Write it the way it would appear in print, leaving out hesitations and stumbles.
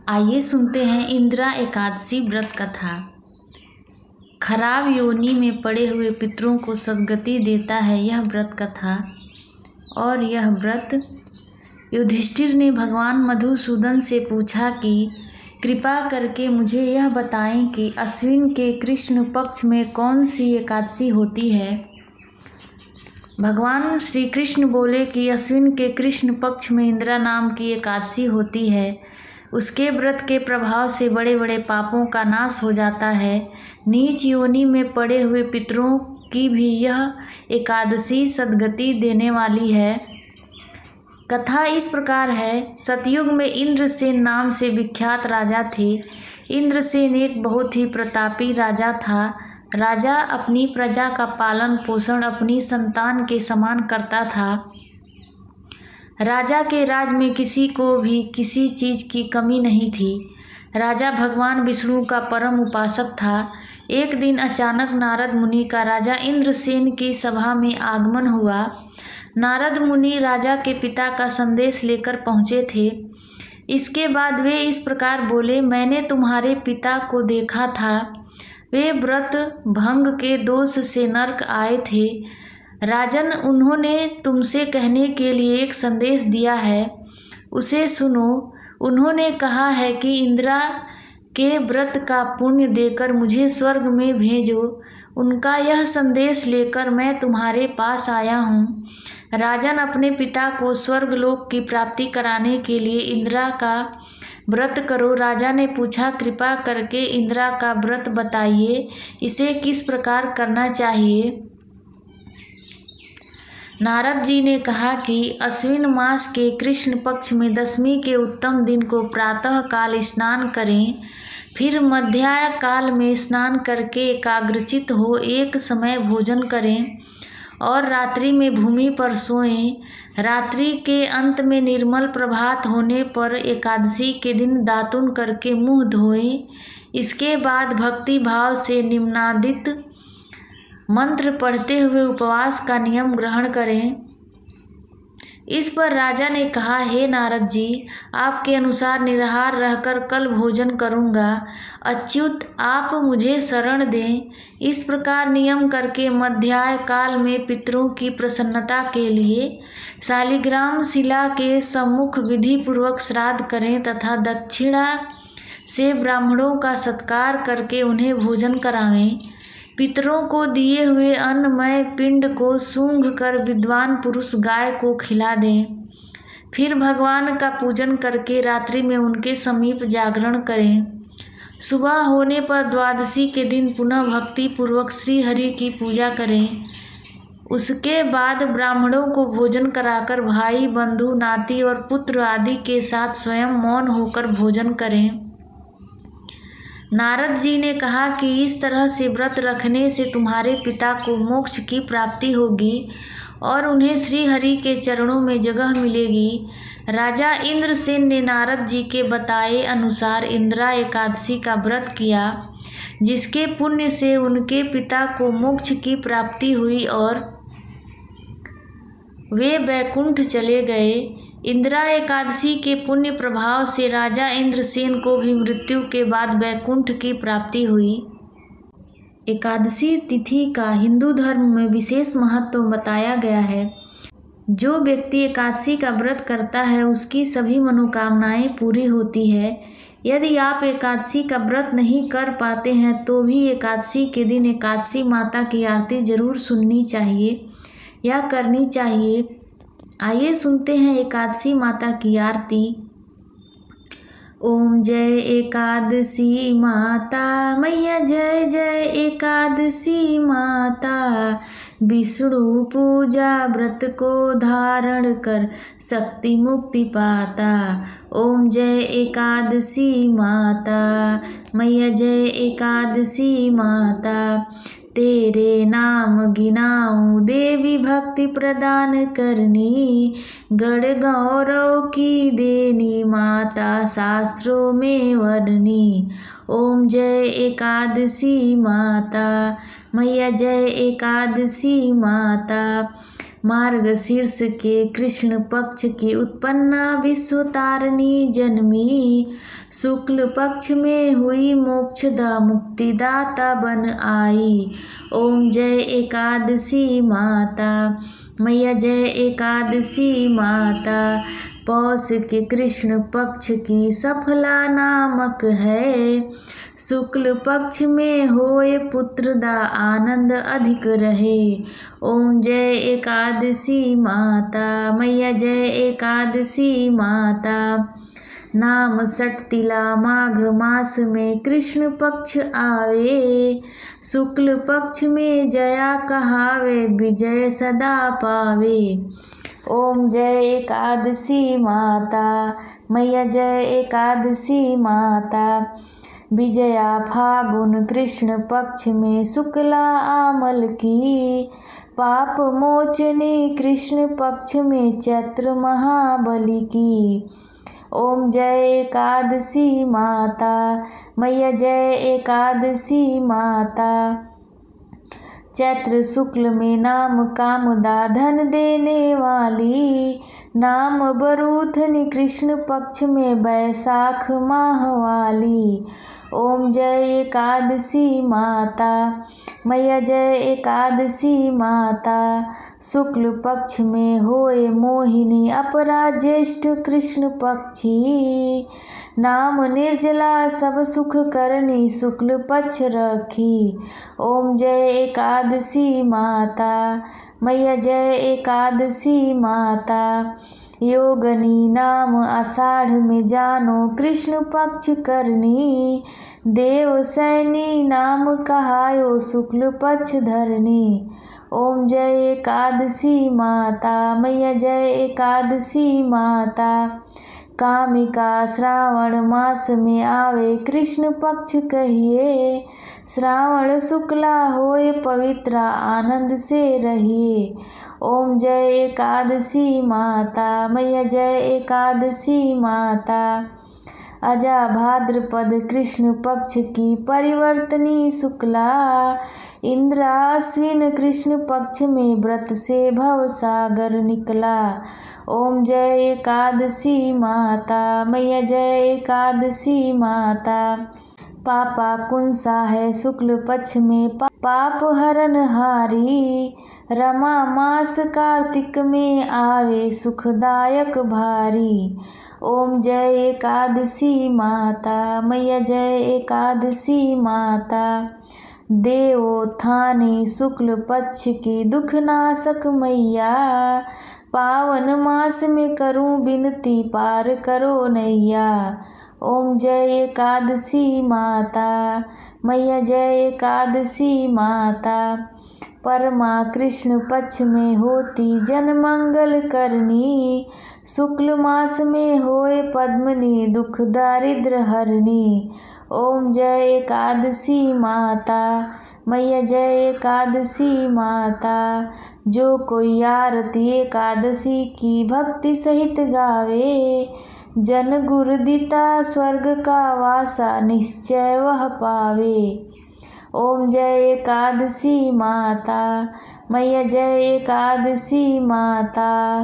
आइए सुनते हैं इंदिरा एकादशी व्रत कथा। खराब योनि में पड़े हुए पितरों को सद्गति देता है यह व्रत कथा। और यह व्रत युधिष्ठिर ने भगवान मधुसूदन से पूछा कि कृपा करके मुझे यह बताएं कि अश्विन के कृष्ण पक्ष में कौन सी एकादशी होती है। भगवान श्री कृष्ण बोले कि अश्विन के कृष्ण पक्ष में इंदिरा नाम की एकादशी होती है। उसके व्रत के प्रभाव से बड़े बड़े पापों का नाश हो जाता है। नीच योनि में पड़े हुए पितरों की भी यह एकादशी सद्गति देने वाली है। कथा इस प्रकार है। सतयुग में इंद्रसेन नाम से विख्यात राजा थे। इंद्रसेन एक बहुत ही प्रतापी राजा था। राजा अपनी प्रजा का पालन पोषण अपनी संतान के समान करता था। राजा के राज में किसी को भी किसी चीज़ की कमी नहीं थी। राजा भगवान विष्णु का परम उपासक था। एक दिन अचानक नारद मुनि का राजा इंद्रसेन की सभा में आगमन हुआ। नारद मुनि राजा के पिता का संदेश लेकर पहुँचे थे। इसके बाद वे इस प्रकार बोले, मैंने तुम्हारे पिता को देखा था। वे व्रत भंग के दोष से नरक आए थे। राजन, उन्होंने तुमसे कहने के लिए एक संदेश दिया है, उसे सुनो। उन्होंने कहा है कि इंदिरा के व्रत का पुण्य देकर मुझे स्वर्ग में भेजो। उनका यह संदेश लेकर मैं तुम्हारे पास आया हूँ। राजन, अपने पिता को स्वर्गलोक की प्राप्ति कराने के लिए इंदिरा का व्रत करो। राजा ने पूछा, कृपा करके इंदिरा का व्रत बताइए, इसे किस प्रकार करना चाहिए। नारद जी ने कहा कि अश्विन मास के कृष्ण पक्ष में दशमी के उत्तम दिन को प्रातः काल स्नान करें। फिर मध्याह्न काल में स्नान करके एकाग्रचित हो एक समय भोजन करें और रात्रि में भूमि पर सोएं। रात्रि के अंत में निर्मल प्रभात होने पर एकादशी के दिन दातुन करके मुंह धोएं। इसके बाद भक्ति भाव से निम्नादित मंत्र पढ़ते हुए उपवास का नियम ग्रहण करें। इस पर राजा ने कहा, हे नारद जी, आपके अनुसार निराहार रहकर कल भोजन करूँगा। अच्युत, आप मुझे शरण दें। इस प्रकार नियम करके मध्याह्न काल में पितरों की प्रसन्नता के लिए शालिग्राम शिला के सम्मुख विधि पूर्वक श्राद्ध करें तथा दक्षिणा से ब्राह्मणों का सत्कार करके उन्हें भोजन करावें। पितरों को दिए हुए अन्नमय पिंड को सूंघ कर विद्वान पुरुष गाय को खिला दें। फिर भगवान का पूजन करके रात्रि में उनके समीप जागरण करें। सुबह होने पर द्वादशी के दिन पुनः भक्ति पूर्वक श्री हरि की पूजा करें। उसके बाद ब्राह्मणों को भोजन कराकर भाई बंधु नाती और पुत्र आदि के साथ स्वयं मौन होकर भोजन करें। नारद जी ने कहा कि इस तरह से व्रत रखने से तुम्हारे पिता को मोक्ष की प्राप्ति होगी और उन्हें श्री हरि के चरणों में जगह मिलेगी। राजा इंद्रसेन ने नारद जी के बताए अनुसार इंदिरा एकादशी का व्रत किया, जिसके पुण्य से उनके पिता को मोक्ष की प्राप्ति हुई और वे वैकुंठ चले गए। इंदिरा एकादशी के पुण्य प्रभाव से राजा इंद्रसेन को भी मृत्यु के बाद वैकुंठ की प्राप्ति हुई। एकादशी तिथि का हिंदू धर्म में विशेष महत्व बताया गया है। जो व्यक्ति एकादशी का व्रत करता है उसकी सभी मनोकामनाएं पूरी होती है। यदि आप एकादशी का व्रत नहीं कर पाते हैं तो भी एकादशी के दिन एकादशी माता की आरती जरूर सुननी चाहिए या करनी चाहिए। आइए सुनते हैं एकादशी माता की आरती। ओम जय एकादशी माता मैया, जय जय एकादशी माता। विष्णु पूजा व्रत को धारण कर शक्ति मुक्ति पाता। ओम जय एकादशी माता मैया, जय एकादशी माता। तेरे नाम गिनाऊं देवी भक्ति प्रदान करनी। गढ़ गौरव की देनी माता शास्त्रों में वर्णी। ओम जय एकादशी माता मैया, जय एकादशी माता। मार्गशीर्ष के कृष्ण पक्ष की उत्पन्ना विश्वतारिणी जन्मी। शुक्ल पक्ष में हुई मोक्षदा मुक्तिदाता बन आई। ओम जय एकादशी माता मैया, जय एकादशी माता। पौष के कृष्ण पक्ष की सफला नामक है। शुक्ल पक्ष में होए पुत्रदा आनंद अधिक रहे। ओम जय एकादशी माता मैया, जय एकादशी माता। नाम सटतिला माघ मास में कृष्ण पक्ष आवे। शुक्ल पक्ष में जया कहावे, विजय सदा पावे। ओम जय एकादशी माता मैया, जय एकादशी माता। विजया फागुन कृष्ण पक्ष में शुक्ला आमल की। पाप मोचनी कृष्ण पक्ष में चैत्र महाबली की। ओम जय एकादशी माता मैया, जय एकादशी माता। चैत्र शुक्ल में नाम कामदा धन देने वाली। नाम बरूथनी कृष्ण पक्ष में बैसाख माह वाली। ओम जय एकादशी माता मैया, जय एकादशी माता। शुक्ल पक्ष में होए मोहिनी अपरा ज्येष्ठ कृष्ण पक्षी। नाम निर्जला सब सुख करनी शुक्ल पक्ष रखी। ओम जय एकादशी माता मैया, जय एकादशी माता। योगनी नाम आषाढ़ में जानो कृष्ण पक्ष करनी। देव सैनी नाम कहायो शुक्ल पक्ष धरनी। ओम जय एकादशी माता मैया, जय एकादशी माता। कामिका श्रावण मास में आवे कृष्ण पक्ष कहिए। श्रावण शुक्ला होए पवित्र आनंद से रहिए। ओम जय एकादशी माता मैया, जय एकादशी माता। अजा भाद्रपद कृष्ण पक्ष की परिवर्तनी शुक्ला। इंद्रा अश्विन कृष्ण पक्ष में व्रत से भव सागर निकला। ओम जय एकादशी माता मैया, जय एकादशी माता। पापा कुंसा है शुक्ल पक्ष में पाप हरण हारी। रमा मास कार्तिक में आवे सुखदायक भारी। ओम जय एकादशी माता मैया, जय एकादशी माता। देवोत्थानी शुक्ल पक्ष की दुखनाशक मैया। पावन मास में करूं विनती पार करो नैया। ओम जय एकादशी माता मैया, जय एकादशी माता। परमा कृष्ण पक्ष में होती जन मंगल करनी। शुक्ल मास में होए पद्मनी दुख दारिद्र हरनी। ओम जय एकादशी माता मैया, जय एकादशी माता। जो कोई आरती एकादशी की भक्ति सहित गावे। जन गुरुदिता स्वर्ग का वासा निश्चय वह पावे। ओम जय एकादशी माता मैया, जय एकादशी माता।